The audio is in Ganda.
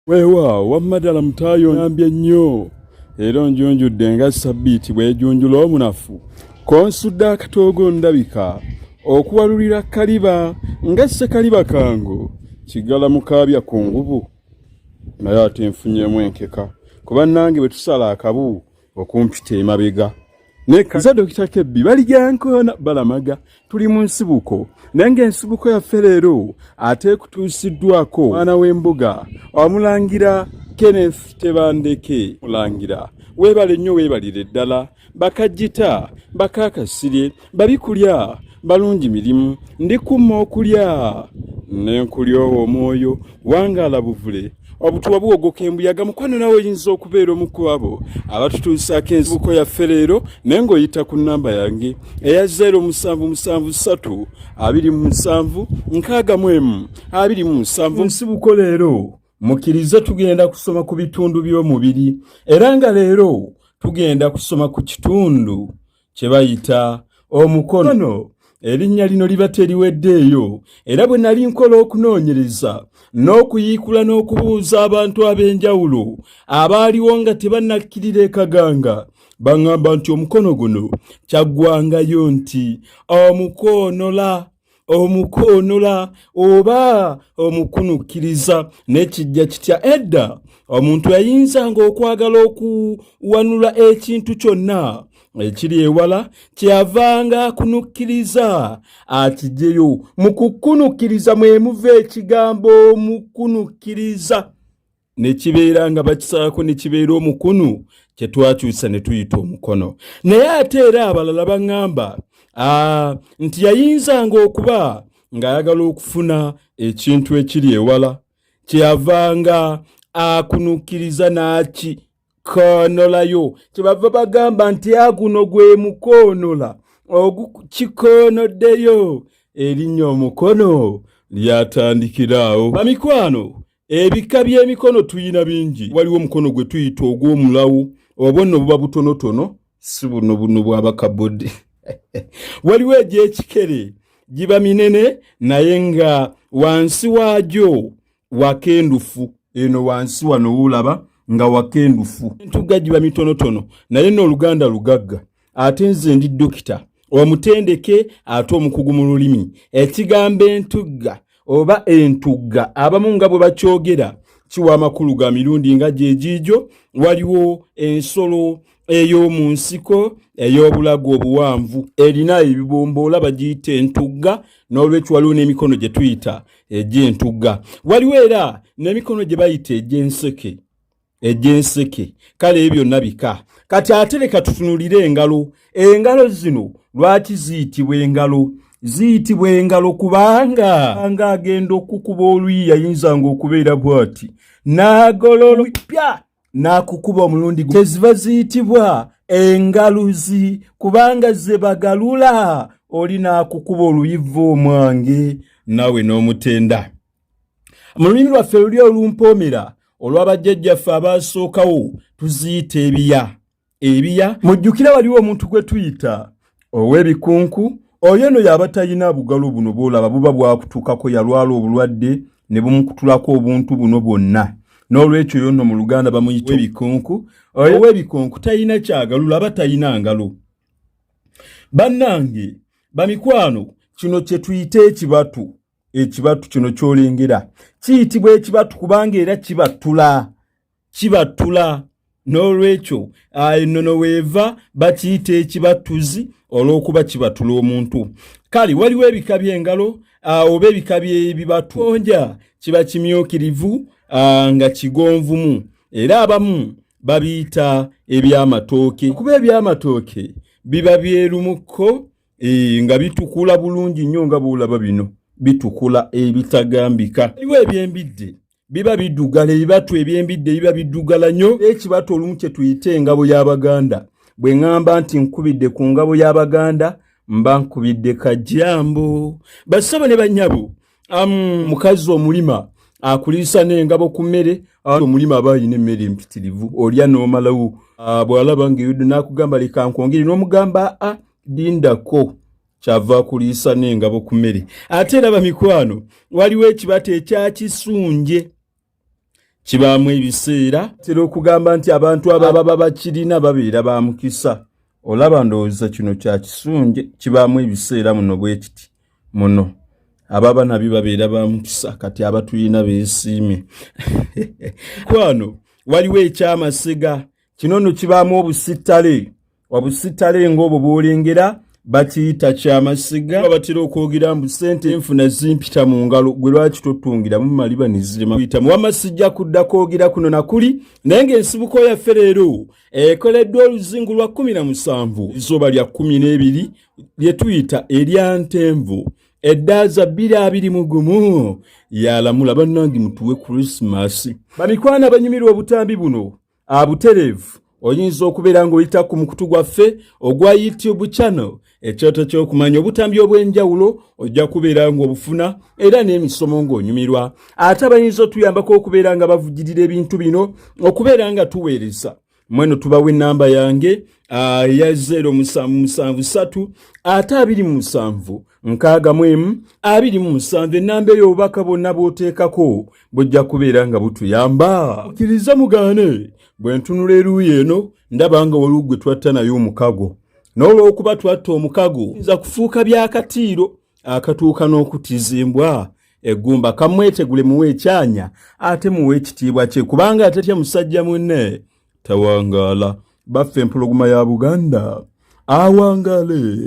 Weewaawo wamma ddala mutaayo onyambye nnyo era onjunjudde nga ssabbiiti bw'ejunjula omunafu konsudde akatoogo ndabika okuwalulira kaliba nga ssekaliba kango kiggala mukaabya ku ngubu naye ate nfunyeemu enkeka kuba nange bwe tusala akabu okumpita emabega nekaza Dokita Kebbi baligyankoona balamaga tuli mu nsibuko naye ng'ensibuko yaffe leero ate kutuusiddwako mwana w'embuga omulangira Kenneth Tebandeke mulangira weebale nnyo weebalire ddala bakajjita bakakasirye babikulya balungi mirimu ndikumma okulya n'enkulyowo omwoyo wangaala buvule obutuwa buwogoka embuyaga mukwano nawe oyinza okubeera omu ku abo abatutuusaako ensibuko yaffe leero naye ng'oyita ku nnamba yange eya 0773 27 61 27 nsibuko leero mukkirize tugenda kusoma ku bitundu by'omubiri era nga leero tugenda kusoma ku kitundu kye bayita omukono. Erinnya lino liba teriweddeeyo era bwe nali nkola okunoonyereza n'okuyiikula n'okubuuza abantu ab'enjawulo abaaliwo nga tebannakkirira ekaganga baŋŋamba nti omukono guno kyaggwangayo nti omukoonola oba omukunukkiriza n'ekijja kitya edda omuntu yayinzanga okwagala okuwanula ekintu kyonna ekiri ewala kyeyavanga akunukkiriza akijeyo mu kukunukkiriza mwe muva ekigambo omukunukkiriza ne kibeera nga bakisaako ne kibeera omukunu kye twakyusa ne tuyita omukono. Naye ate era abalala baŋŋamba nti yayinzanga okuba ng'ayagala okufuna ekintu ekiri ewala kyeyavanga akunukkiriza n'aki konolayo kyebava bagamba nti aguno gwe mukoonola ogukikoonoddeyo erinnya omukono lyatandikiraawo. Bamikwano ebika by'emikono tuyina bingi. Waliwo omukono gwe tuyita ogw'omulawo oba nno buba butonotono si buno bwaba kabodde waliwo egy'ekikere giba minene naye nga wansi waagyo wakendufu eno wansi wano wulaba nga wakendufu. Entugga giba mitonotono naye n'oluganda lugagga. Ate nze ndi dokita omutendeke ate omukugu mu lulimi. Ekigambo entugga oba entugga abamu nga bwe bakyogera kiwa amakulu ga mirundi nga gyegiijo. Waliwo ensolo ey'omu nsiko ey'obulago obuwanvu erina ebibomboola bagiyita entugga n'olwekyo waliwo n'emikono gye tuyita egy'entugga. Waliwo era n'emikono gye bayita egy'enseke. Kale ebyo byonna bika. Kati ate leka tutunulire engalo zino lwaki ziyitibwa engalo? Ziyitibwa engalo kubanga agenda okukuba oluyi yayinzanga okubeera bw'ati n'agololupya n'akukuba omulundi gumu. Teziba ziyitibwa engaluzi kubanga ze bagalula oli n'akukuba oluyivu omwange nawe n'omutenda. Mu lulimi lwaffe luli olumpoomera olw'abajjajjaffe abaasookawo tuziyita ebiya. Mujjukira waliwo omuntu gwe tuyita ow'ebikunku. Oyo eno yaba talina bugalo buno bw'olaba buba bwakutuukako yalwala obulwadde ne bumukutulako obuntu buno bwonna. N'olwekyo yo nno mu Luganda bamuyita ebikunku. Ow'ebikunku talina kyagalula aba talina ngalo. Bannange bamikwano kino kye tuyita ekibatu. Ekibatu kino ky'olengera kiyitibwa ekibatu kubanga era kibatula. N'olwekyo ennono weeva bakiyita ekibatuzi olw'okuba kibatula omuntu. Kale waliwo ebika by'engalo oba ebika by'ebibatu. Onja kiba kimyukirivu nga kigonvumu era abamu babiyita eby'amatooke. Kuba eby'amatooke biba byerumukko nga bitukula bulungi nnyo nga bw'olaba bino bitukula ebitagambika. Waliwo eby'embidde biba biddugala. Ebibatu eby'embidde biba biddugala nnyo. Ekibatu olumu kye tuyita engabo y'Abaganda. Bwe ŋŋamba nti nkubidde ku ngabo y'Abaganda mba nkubidde kajjambo. Basabo ne bannyabo mukazi omulima akuliisa n'engabo ku mmere. Omulima aba alina emmere empitirivu olya n'omalawo. Bw'alaba ng'eyudde n'akugamba leka nkwongere n'omugamba dindako kyava kuliisa n'engabo ku mmere. Ate era bamikwano waliwo ekibatu ekya kisunje. kibaamu ebiseera tera okugamba nti abantu ababa bakirina babeera ba mukisa. Olaba ndowooza kino kya kisunje, kibaamu ebiseera muno bwe kiti muno ababa nabyo babeera ba mukisa, kati abatulina beesiimye. Kwano waliwo ekyamasega, kino nno kibaamu obusittale. Obusittale ng'obwo bw'olengera bakiyita kyamasega. Batera okwogera mbu ssente enfuna zimpita mu ngalo, gwe lwaki totungiramu maliba ne zirema kuyitamu. Wamma sijja kudda kwogera kuno na kuli, naye ng'ensibuko yaffe leero ekoleddwa oluzingu lwa 17 izooba lya 12 lye tuyita erya Ntenvu. Eddaaza 2021 yalamula bannange mutuwe Christmas. Bamikwana banyumirwa obutambi buno abutereevu oyinza okubeera ng'oyita ku mukutu gwaffe ogwa YouTube channel. Ekyoto ky'okumanya obutambi obw'enjawulo ojja kubeera ng'obufuna era n'emisomo ng'onyumirwa. Ate abayinza otuyambako okubeera nga bavujjirira ebintu bino okubeera nga tuweereza. Mweno tubawe ennamba yange ya 0773 27 627 ennamba eyo obubaka bwonna bw'oteekako bujja kubeera nga butuyamba. Kkiriza mugaane bwe ntunula eruuyi eno ndaba nga waliwo gwe twatta naye omukago. N'olw'okuba twatta omukago nza kufuuka byakatiiro akatuuka n'okutizimbwa. Eggumba kamwetegule muwe ekyanya ate muwe ekitiibwa kye, kubanga atatya musajja munne tawangaala. Baffe empologoma ya Buganda awangale.